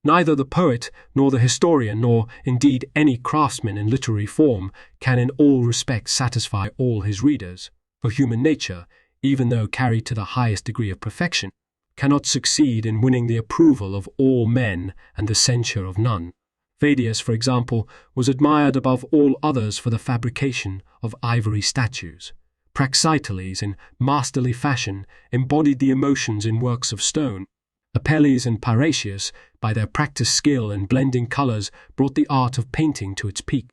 Neither the poet, nor the historian, nor indeed any craftsman in literary form can in all respects satisfy all his readers, for human nature, even though carried to the highest degree of perfection, cannot succeed in winning the approval of all men and the censure of none. Pheidias, for example, was admired above all others for the fabrication of ivory statues. Praxiteles, in masterly fashion, embodied the emotions in works of stone. Apelles and Parrhasius, by their practiced skill in blending colors, brought the art of painting to its peak.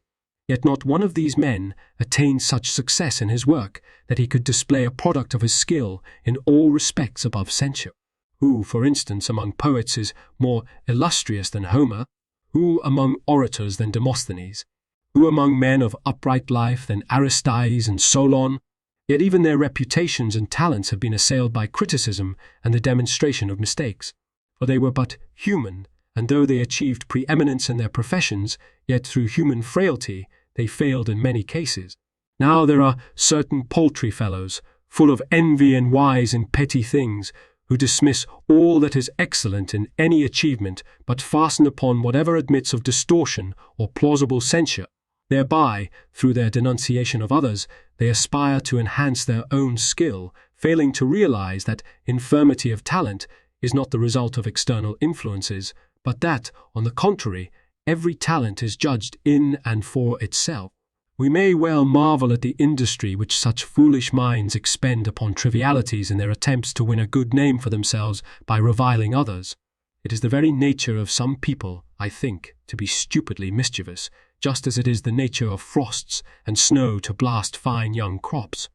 Yet not one of these men attained such success in his work that he could display a product of his skill in all respects above censure. Who, for instance, among poets is more illustrious than Homer? Who among orators than Demosthenes? Who among men of upright life than Aristides and Solon? Yet even their reputations and talents have been assailed by criticism and the demonstration of mistakes. For they were but human, and though they achieved preeminence in their professions, yet through human frailty they failed in many cases. Now there are certain paltry fellows, full of envy and wise in petty things, who dismiss all that is excellent in any achievement, but fasten upon whatever admits of distortion or plausible censure. Thereby, through their denunciation of others, they aspire to enhance their own skill, failing to realize that infirmity of talent is not the result of external influences, but that, on the contrary, every talent is judged in and for itself. We may well marvel at the industry which such foolish minds expend upon trivialities in their attempts to win a good name for themselves by reviling others. It is the very nature of some people, I think, to be stupidly mischievous, just as it is the nature of frosts and snow to blast fine young crops.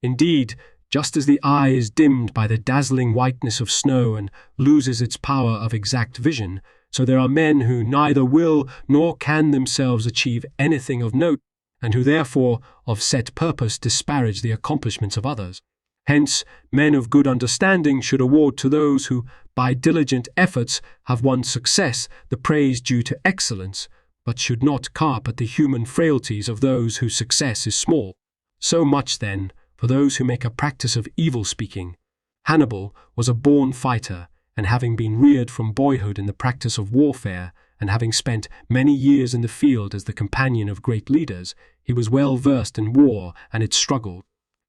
Indeed, just as the eye is dimmed by the dazzling whiteness of snow and loses its power of exact vision, so there are men who neither will nor can themselves achieve anything of note, and who therefore, of set purpose, disparage the accomplishments of others. Hence, men of good understanding should award to those who, by diligent efforts, have won success, the praise due to excellence, but should not carp at the human frailties of those whose success is small. So much, then, for those who make a practice of evil-speaking. Hannibal was a born fighter, and having been reared from boyhood in the practice of warfare, and having spent many years in the field as the companion of great leaders, he was well versed in war and its struggle.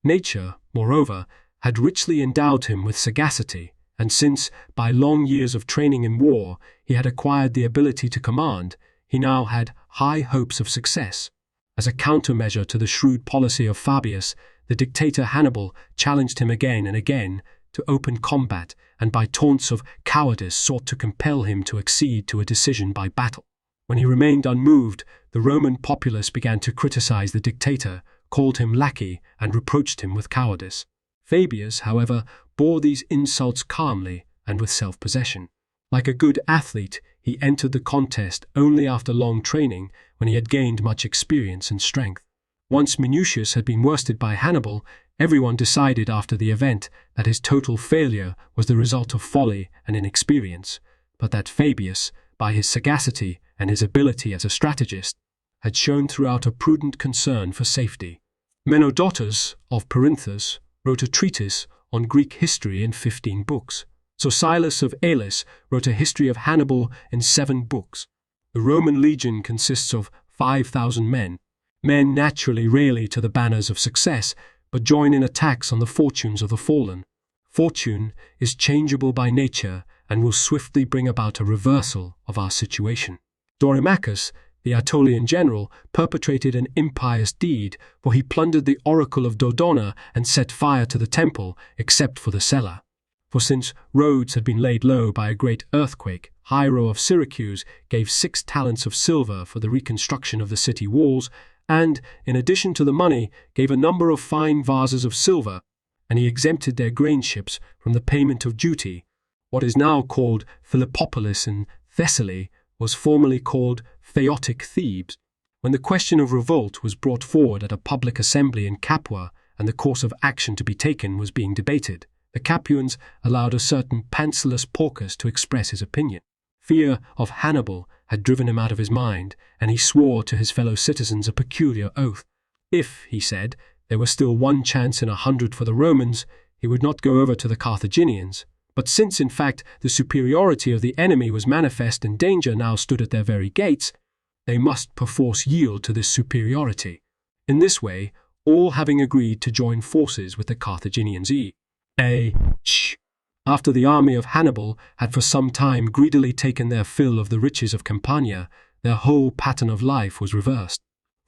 Nature, moreover, had richly endowed him with sagacity, and since, by long years of training in war, he had acquired the ability to command, he now had high hopes of success. As a countermeasure to the shrewd policy of Fabius, the dictator Hannibal challenged him again and again to open combat, and by taunts of cowardice sought to compel him to accede to a decision by battle. When he remained unmoved, the Roman populace began to criticize the dictator, called him lackey, and reproached him with cowardice. Fabius, however, bore these insults calmly and with self-possession. Like a good athlete, he entered the contest only after long training, when he had gained much experience and strength. Once Minucius had been worsted by Hannibal, everyone decided after the event that his total failure was the result of folly and inexperience, but that Fabius, by his sagacity and his ability as a strategist, had shown throughout a prudent concern for safety. Menodotus of Perinthus wrote a treatise on Greek history in 15 books. Silas of Elis wrote a history of Hannibal in 7 books. The Roman legion consists of 5,000 men. Men naturally rally to the banners of success, but join in attacks on the fortunes of the fallen. Fortune is changeable by nature and will swiftly bring about a reversal of our situation. Dorymachus, the Aetolian general, perpetrated an impious deed, for he plundered the oracle of Dodona and set fire to the temple, except for the cellar. For since Rhodes had been laid low by a great earthquake, Hiero of Syracuse gave 6 talents of silver for the reconstruction of the city walls, and, in addition to the money, gave a number of fine vases of silver, and he exempted their grain ships from the payment of duty. What is now called Philippopolis in Thessaly was formerly called Phaeotic Thebes. When the question of revolt was brought forward at a public assembly in Capua, and the course of action to be taken was being debated, the Capuans allowed a certain Pansalus Porcus to express his opinion. Fear of Hannibal had driven him out of his mind, and he swore to his fellow citizens a peculiar oath. If, he said, there were still 1 chance in 100 for the Romans, he would not go over to the Carthaginians, But since in fact the superiority of the enemy was manifest and danger now stood at their very gates, they must perforce yield to this superiority. In this way, all having agreed to join forces with the Carthaginians after the army of Hannibal had for some time greedily taken their fill of the riches of Campania, their whole pattern of life was reversed.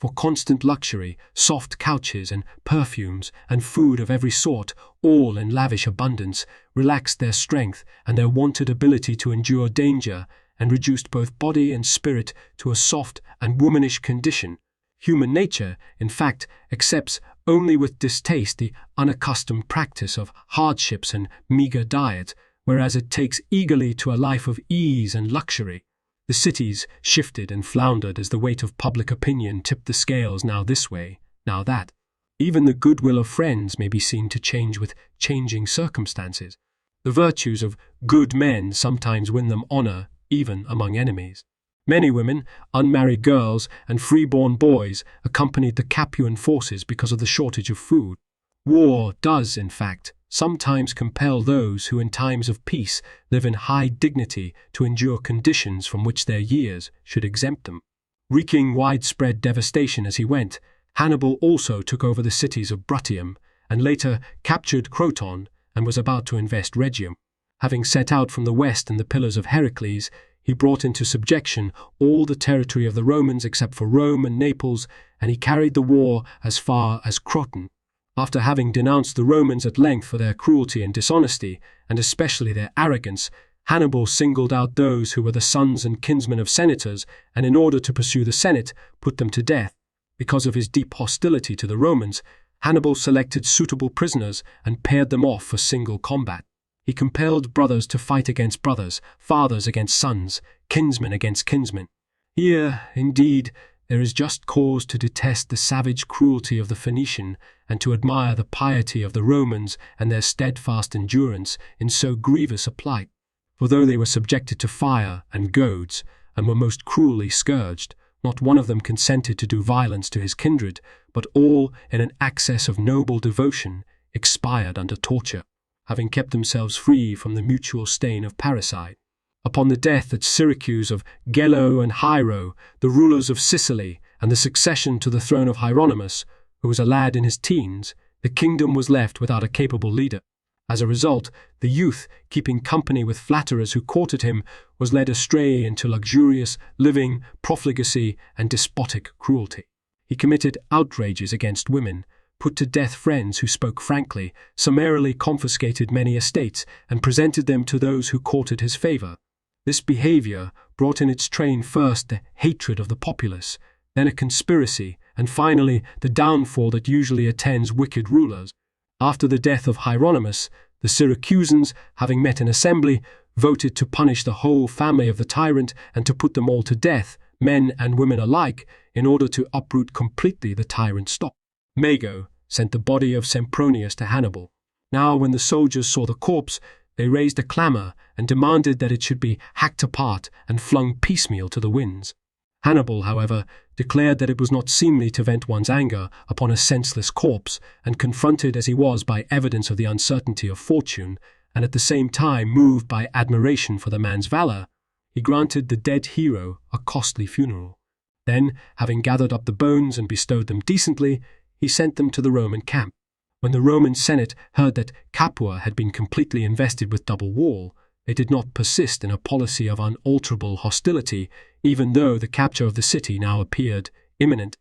For constant luxury, soft couches and perfumes and food of every sort, all in lavish abundance, relaxed their strength and their wonted ability to endure danger, and reduced both body and spirit to a soft and womanish condition. Human nature, in fact, accepts only with distaste the unaccustomed practice of hardships and meagre diet, whereas it takes eagerly to a life of ease and luxury. The cities shifted and floundered as the weight of public opinion tipped the scales now this way, now that. Even the goodwill of friends may be seen to change with changing circumstances. The virtues of good men sometimes win them honor, even among enemies. Many women, unmarried girls, and free-born boys accompanied the Capuan forces because of the shortage of food. War does, in fact, sometimes compel those who in times of peace live in high dignity to endure conditions from which their years should exempt them. Wreaking widespread devastation as he went, Hannibal also took over the cities of Bruttium, and later captured Croton and was about to invest Rhegium. Having set out from the west in the Pillars of Heracles, he brought into subjection all the territory of the Romans except for Rome and Naples, and he carried the war as far as Croton. After having denounced the Romans at length for their cruelty and dishonesty, and especially their arrogance, Hannibal singled out those who were the sons and kinsmen of senators, and in order to pursue the Senate, put them to death. Because of his deep hostility to the Romans, Hannibal selected suitable prisoners and paired them off for single combat. He compelled brothers to fight against brothers, fathers against sons, kinsmen against kinsmen. Here, indeed, there is just cause to detest the savage cruelty of the Phoenician and to admire the piety of the Romans and their steadfast endurance in so grievous a plight. For though they were subjected to fire and goads, and were most cruelly scourged, not one of them consented to do violence to his kindred, but all, in an access of noble devotion, expired under torture, having kept themselves free from the mutual stain of parricide. Upon the death at Syracuse of Gello and Hiero, the rulers of Sicily, and the succession to the throne of Hieronymus, who was a lad in his teens, the kingdom was left without a capable leader. As a result, the youth, keeping company with flatterers who courted him, was led astray into luxurious living, profligacy, and despotic cruelty. He committed outrages against women, put to death friends who spoke frankly, summarily confiscated many estates, and presented them to those who courted his favor. This behavior brought in its train first the hatred of the populace, then a conspiracy, and finally the downfall that usually attends wicked rulers. After the death of Hieronymus, the Syracusans, having met in assembly, voted to punish the whole family of the tyrant and to put them all to death, men and women alike, in order to uproot completely the tyrant's stock. Mago sent the body of Sempronius to Hannibal. Now when the soldiers saw the corpse, they raised a clamor and demanded that it should be hacked apart and flung piecemeal to the winds. Hannibal, however, declared that it was not seemly to vent one's anger upon a senseless corpse, and confronted as he was by evidence of the uncertainty of fortune, and at the same time moved by admiration for the man's valor, he granted the dead hero a costly funeral. Then, having gathered up the bones and bestowed them decently, he sent them to the Roman camp. When the Roman Senate heard that Capua had been completely invested with double wall, they did not persist in a policy of unalterable hostility, even though the capture of the city now appeared imminent.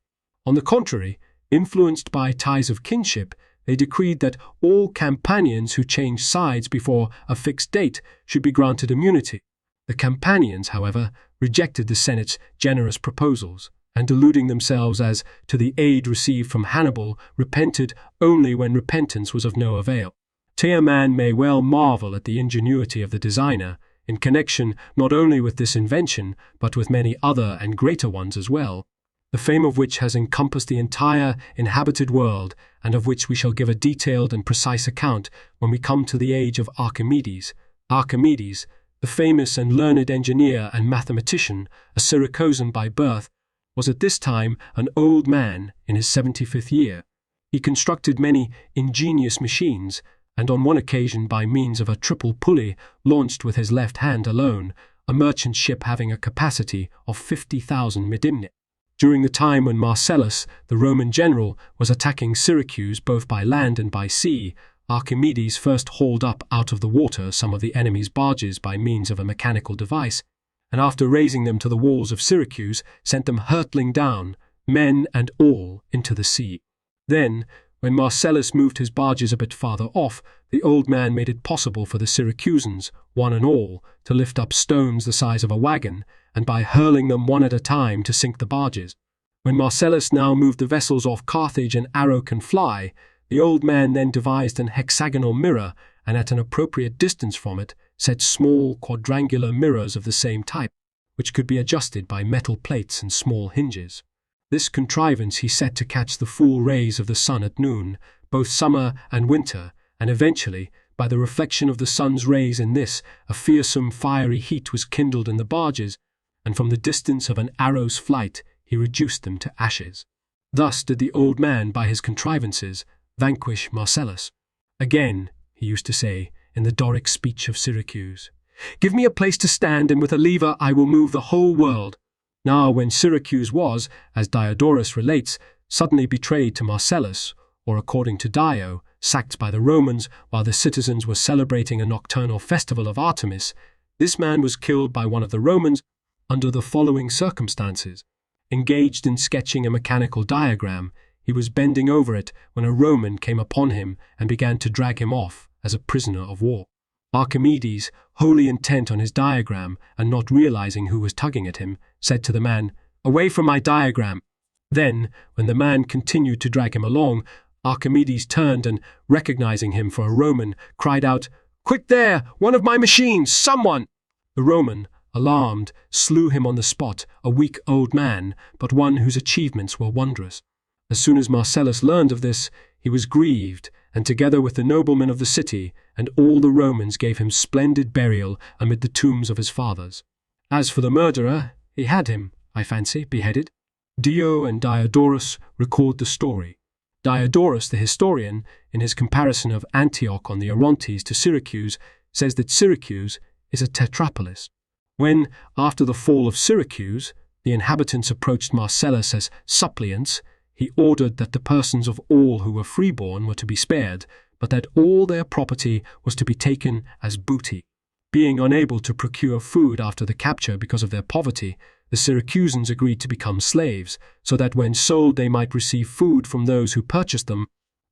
On the contrary, influenced by ties of kinship, they decreed that all Campanians who changed sides before a fixed date should be granted immunity. The Campanians, however, rejected the Senate's generous proposals, and deluding themselves as to the aid received from Hannibal, repented only when repentance was of no avail. A man may well marvel at the ingenuity of the designer, in connection not only with this invention, but with many other and greater ones as well, the fame of which has encompassed the entire inhabited world, and of which we shall give a detailed and precise account when we come to the age of Archimedes. Archimedes, the famous and learned engineer and mathematician, a Syracusan by birth, was at this time an old man in his 75th year. He constructed many ingenious machines, and on one occasion by means of a triple pulley launched with his left hand alone, a merchant ship having a capacity of 50,000 medimni. During the time when Marcellus, the Roman general, was attacking Syracuse both by land and by sea, Archimedes first hauled up out of the water some of the enemy's barges by means of a mechanical device, and after raising them to the walls of Syracuse, sent them hurtling down, men and all, into the sea. Then, when Marcellus moved his barges a bit farther off, the old man made it possible for the Syracusans, one and all, to lift up stones the size of a wagon, and by hurling them one at a time to sink the barges. When Marcellus now moved the vessels off Carthage an arrow can fly, the old man then devised an hexagonal mirror, and at an appropriate distance from it, set small quadrangular mirrors of the same type, which could be adjusted by metal plates and small hinges. This contrivance he set to catch the full rays of the sun at noon, both summer and winter, and eventually, by the reflection of the sun's rays in this, a fearsome fiery heat was kindled in the barges, and from the distance of an arrow's flight he reduced them to ashes. Thus did the old man, by his contrivances, vanquish Marcellus. Again, he used to say, in the Doric speech of Syracuse, "Give me a place to stand, and with a lever I will move the whole world." Now when Syracuse was, as Diodorus relates, suddenly betrayed to Marcellus, or according to Dio, sacked by the Romans while the citizens were celebrating a nocturnal festival of Artemis, this man was killed by one of the Romans under the following circumstances. Engaged in sketching a mechanical diagram, he was bending over it when a Roman came upon him and began to drag him off as a prisoner of war. Archimedes, wholly intent on his diagram and not realizing who was tugging at him, said to the man, "Away from my diagram." Then, when the man continued to drag him along, Archimedes turned and, recognizing him for a Roman, cried out, "Quick there! One of my machines! Someone!" The Roman, alarmed, slew him on the spot, a weak old man, but one whose achievements were wondrous. As soon as Marcellus learned of this, he was grieved, and together with the noblemen of the city, and all the Romans gave him splendid burial amid the tombs of his fathers. As for the murderer, he had him, I fancy, beheaded. Dio and Diodorus record the story. Diodorus, the historian, in his comparison of Antioch on the Orontes to Syracuse, says that Syracuse is a tetrapolis. When, after the fall of Syracuse, the inhabitants approached Marcellus as suppliants, he ordered that the persons of all who were freeborn were to be spared, but that all their property was to be taken as booty. Being unable to procure food after the capture because of their poverty, the Syracusans agreed to become slaves, so that when sold they might receive food from those who purchased them.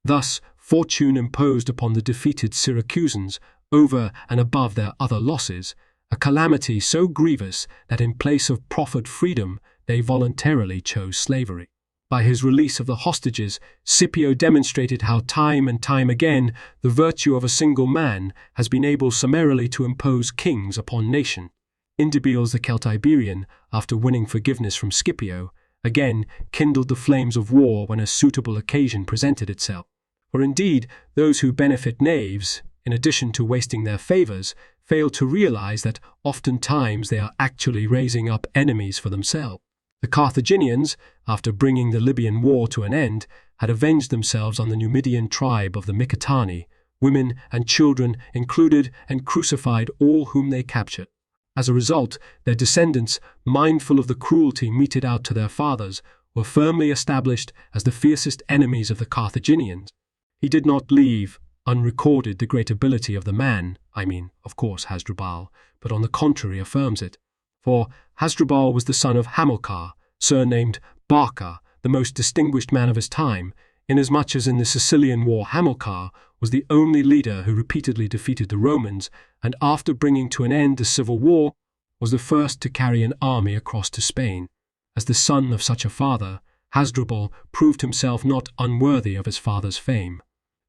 Thus, fortune imposed upon the defeated Syracusans, over and above their other losses, a calamity so grievous that in place of proffered freedom they voluntarily chose slavery. By his release of the hostages, Scipio demonstrated how time and time again the virtue of a single man has been able summarily to impose kings upon nation. Indibiles the Celtiberian, after winning forgiveness from Scipio, again kindled the flames of war when a suitable occasion presented itself. For indeed, those who benefit knaves, in addition to wasting their favors, fail to realize that oftentimes they are actually raising up enemies for themselves. The Carthaginians, after bringing the Libyan war to an end, had avenged themselves on the Numidian tribe of the Myketani, women and children included, and crucified all whom they captured. As a result, their descendants, mindful of the cruelty meted out to their fathers, were firmly established as the fiercest enemies of the Carthaginians. He did not leave unrecorded the great ability of the man, of course, Hasdrubal, but on the contrary affirms it. For Hasdrubal was the son of Hamilcar, surnamed Barca, the most distinguished man of his time, inasmuch as in the Sicilian War Hamilcar was the only leader who repeatedly defeated the Romans, and after bringing to an end the civil war, was the first to carry an army across to Spain. As the son of such a father, Hasdrubal proved himself not unworthy of his father's fame.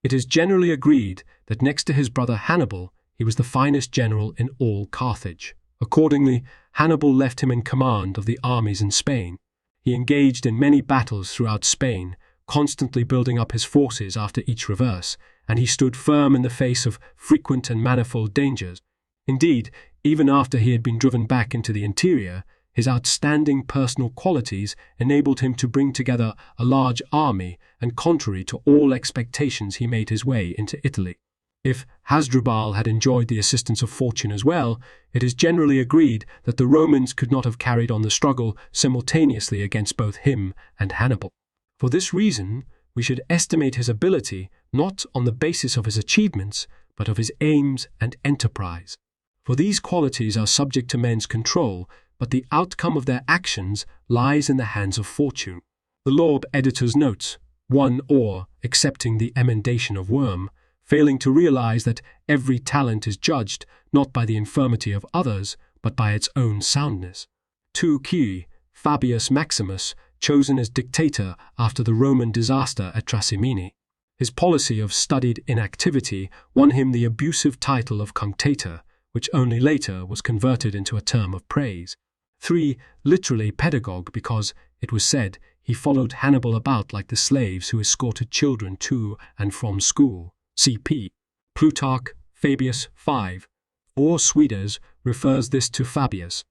It is generally agreed that next to his brother Hannibal, he was the finest general in all Carthage. Accordingly, Hannibal left him in command of the armies in Spain. He engaged in many battles throughout Spain, constantly building up his forces after each reverse, and he stood firm in the face of frequent and manifold dangers. Indeed, even after he had been driven back into the interior, his outstanding personal qualities enabled him to bring together a large army, and contrary to all expectations he made his way into Italy. If Hasdrubal had enjoyed the assistance of fortune as well, it is generally agreed that the Romans could not have carried on the struggle simultaneously against both him and Hannibal. For this reason, we should estimate his ability not on the basis of his achievements, but of his aims and enterprise. For these qualities are subject to men's control, but the outcome of their actions lies in the hands of fortune. The Lorb editor's notes, one or, excepting the emendation of Worm, failing to realize that every talent is judged not by the infirmity of others, but by its own soundness. 2 Key, Fabius Maximus, chosen as dictator after the Roman disaster at Trasimene. His policy of studied inactivity won him the abusive title of cunctator, which only later was converted into a term of praise. 3 Literally pedagogue, because, it was said, he followed Hannibal about like the slaves who escorted children to and from school. C.P. Plutarch, Fabius 5. Or Suidas refers this to Fabius.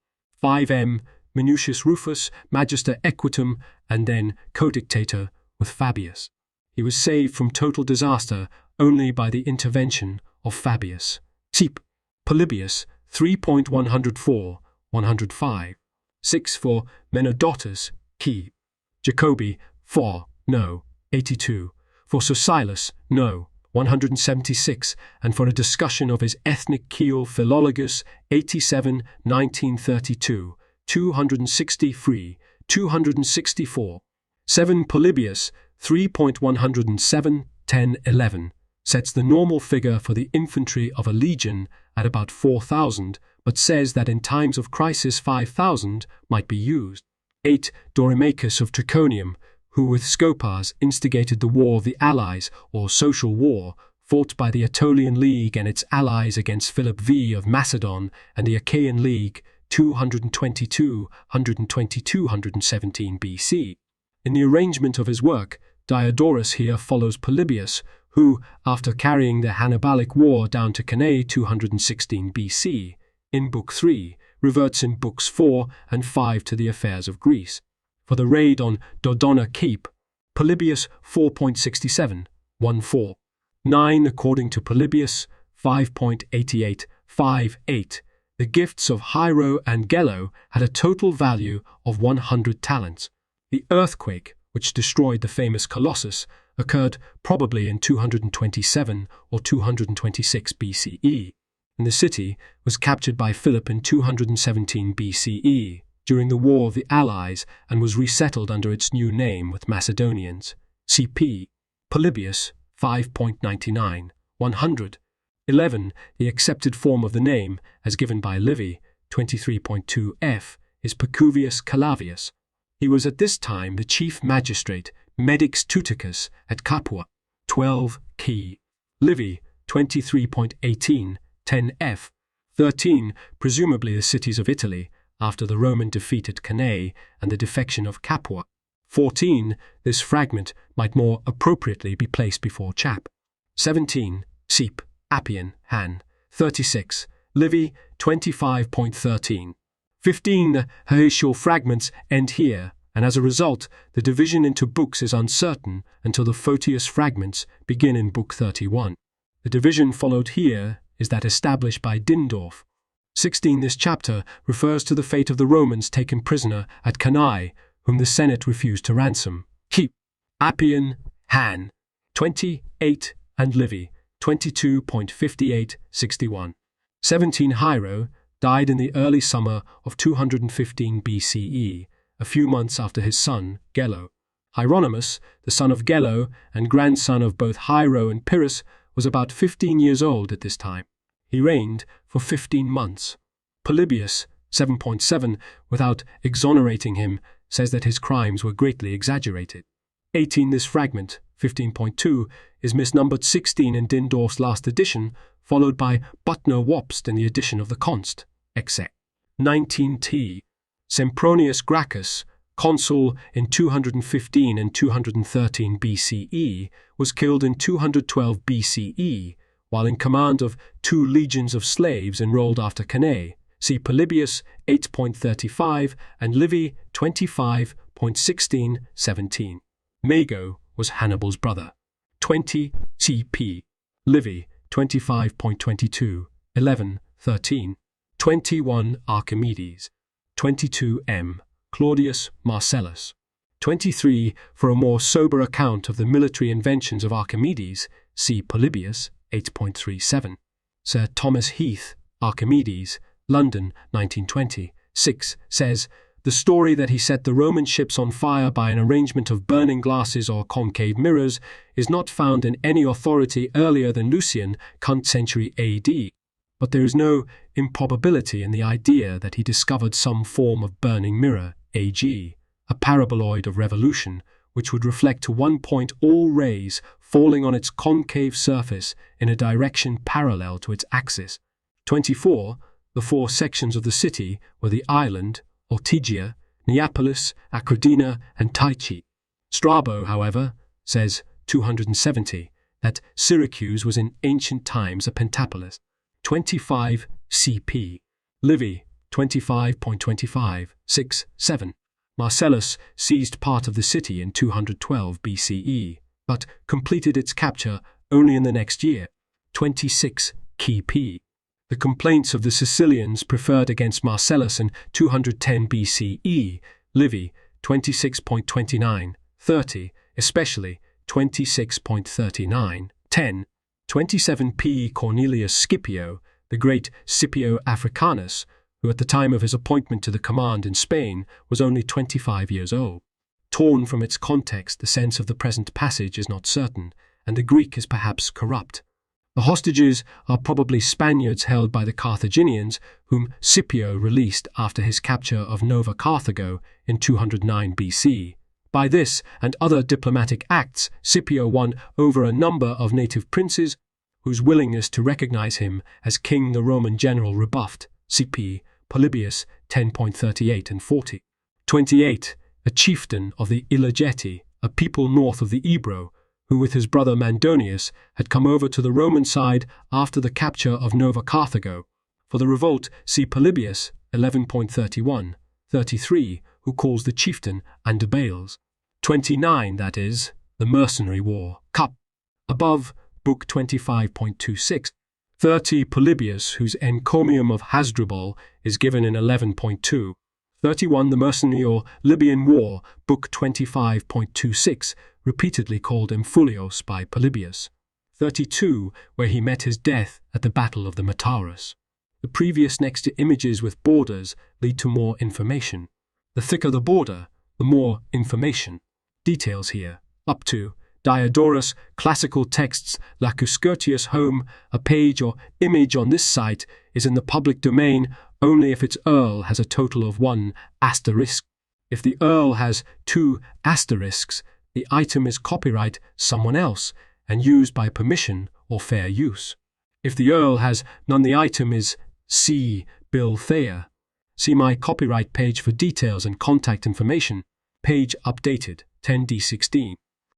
5m. Minucius Rufus, Magister Equitum, and then co-dictator with Fabius. He was saved from total disaster only by the intervention of Fabius. Seep. Polybius 3.104, 105. 6 for Menodotus, Key. Jacobi 4, no, 82. For Socilus, no, 176, and for a discussion of his ethnic Keol Philologus, 87, 1932, 263, 264. 7 Polybius 3.107, 10, 11, sets the normal figure for the infantry of a legion at about 4,000, but says that in times of crisis 5,000 might be used. 8 Dorymachus of Triconium, who with Scopas instigated the War of the Allies, or Social War, fought by the Aetolian League and its allies against Philip V of Macedon and the Achaean League, 222, 117 BC. In the arrangement of his work, Diodorus here follows Polybius, who, after carrying the Hannibalic War down to Cannae 216 BC, in Book 3, reverts in Books 4 and 5 to the affairs of Greece. For the raid on Dodona Keep, Polybius 4.67, 1-4. 9 according to Polybius 5.88, 5-8. The gifts of Hiero and Gello had a total value of 100 talents. The earthquake, which destroyed the famous Colossus, occurred probably in 227 or 226 BCE, and the city was captured by Philip in 217 BCE during the War of the Allies and was resettled under its new name with Macedonians. C.P. Polybius 5.99, 100. 11. The accepted form of the name, as given by Livy, 23.2 f, is Pacuvius Calavius. He was at this time the chief magistrate, Medix Tuticus, at Capua. 12. Key. Livy, 23.18, 10 f. 13. Presumably the cities of Italy, after the Roman defeat at Cannae and the defection of Capua. 14. This fragment might more appropriately be placed before Chap. 17. Seep, Appian, Han. 36. Livy, 25.13. 15. The Haetial fragments end here, and as a result, the division into books is uncertain until the Photius fragments begin in Book 31. The division followed here is that established by Dindorf. 16. This chapter refers to the fate of the Romans taken prisoner at Cannae, whom the Senate refused to ransom. Keep. Appian, Han. 28, and Livy, 22.58, 61. 17. Hiero died in the early summer of 215 BCE, a few months after his son, Gello. Hieronymus, the son of Gello and grandson of both Hiero and Pyrrhus, was about 15 years old at this time. He reigned for 15 months. Polybius, 7.7, without exonerating him, says that his crimes were greatly exaggerated. 18. This fragment, 15.2, is misnumbered 16 in Dindorf's last edition, followed by Butner Wobst in the edition of the Const. XXXII. 19t. Sempronius Gracchus, consul in 215 and 213 BCE, was killed in 212 BCE, while in command of 2 legions of slaves enrolled after Cannae. See Polybius 8.35 and Livy 25.16, 17. Mago was Hannibal's brother. 20 C.P. Livy 25.22, 11, 13. 21 Archimedes. 22 M. Claudius Marcellus. 23 For a more sober account of the military inventions of Archimedes, see Polybius, 8.37. Sir Thomas Heath, Archimedes, London, 1920, 6, says, "The story that he set the Roman ships on fire by an arrangement of burning glasses or concave mirrors is not found in any authority earlier than Lucian, cunt century AD. But there is no improbability in the idea that he discovered some form of burning mirror, AG, a paraboloid of revolution, which would reflect to one point all rays falling on its concave surface in a direction parallel to its axis." 24. The four sections of the city were the island, Ortygia, Neapolis, Acrodina, and Tyche. Strabo, however, says 270 that Syracuse was in ancient times a pentapolis. 25 CP. Livy, 25.25, 6, 7. Marcellus seized part of the city in 212 BCE, but completed its capture only in the next year. 26 KP. The complaints of the Sicilians preferred against Marcellus in 210 BCE, Livy, 26.29, 30, especially 26.39, 10. 27 P. Cornelius Scipio, the great Scipio Africanus, who at the time of his appointment to the command in Spain was only 25 years old. Torn from its context, the sense of the present passage is not certain, and the Greek is perhaps corrupt. The hostages are probably Spaniards held by the Carthaginians, whom Scipio released after his capture of Nova Carthago in 209 BC. By this and other diplomatic acts, Scipio won over a number of native princes, whose willingness to recognize him as king the Roman general rebuffed. CP. Polybius, 10.38 and 40. 28. A chieftain of the Illageti, a people north of the Ebro, who with his brother Mandonius had come over to the Roman side after the capture of Nova Carthago. For the revolt, see Polybius, 11.31, 33, who calls the chieftain Andibales. 29, that is, the mercenary war, Cup. Above, Book 25.26. 30, Polybius, whose encomium of Hasdrubal is given in 11.2. 31, the mercenary or Libyan war, Book 25.26, repeatedly called Amphiolios by Polybius. 32, where he met his death at the Battle of the Metaurus. The previous next to images with borders lead to more information. The thicker the border, the more information. Details here, up to Diodorus, classical texts, Lacus Curtius home, a page or image on this site is in the public domain only if its Earl has a total of 1 asterisk. If the Earl has 2 asterisks, the item is copyright someone else and used by permission or fair use. If the Earl has none, the item is C. Bill Thayer. See my copyright page for details and contact information. Page updated, 10D16.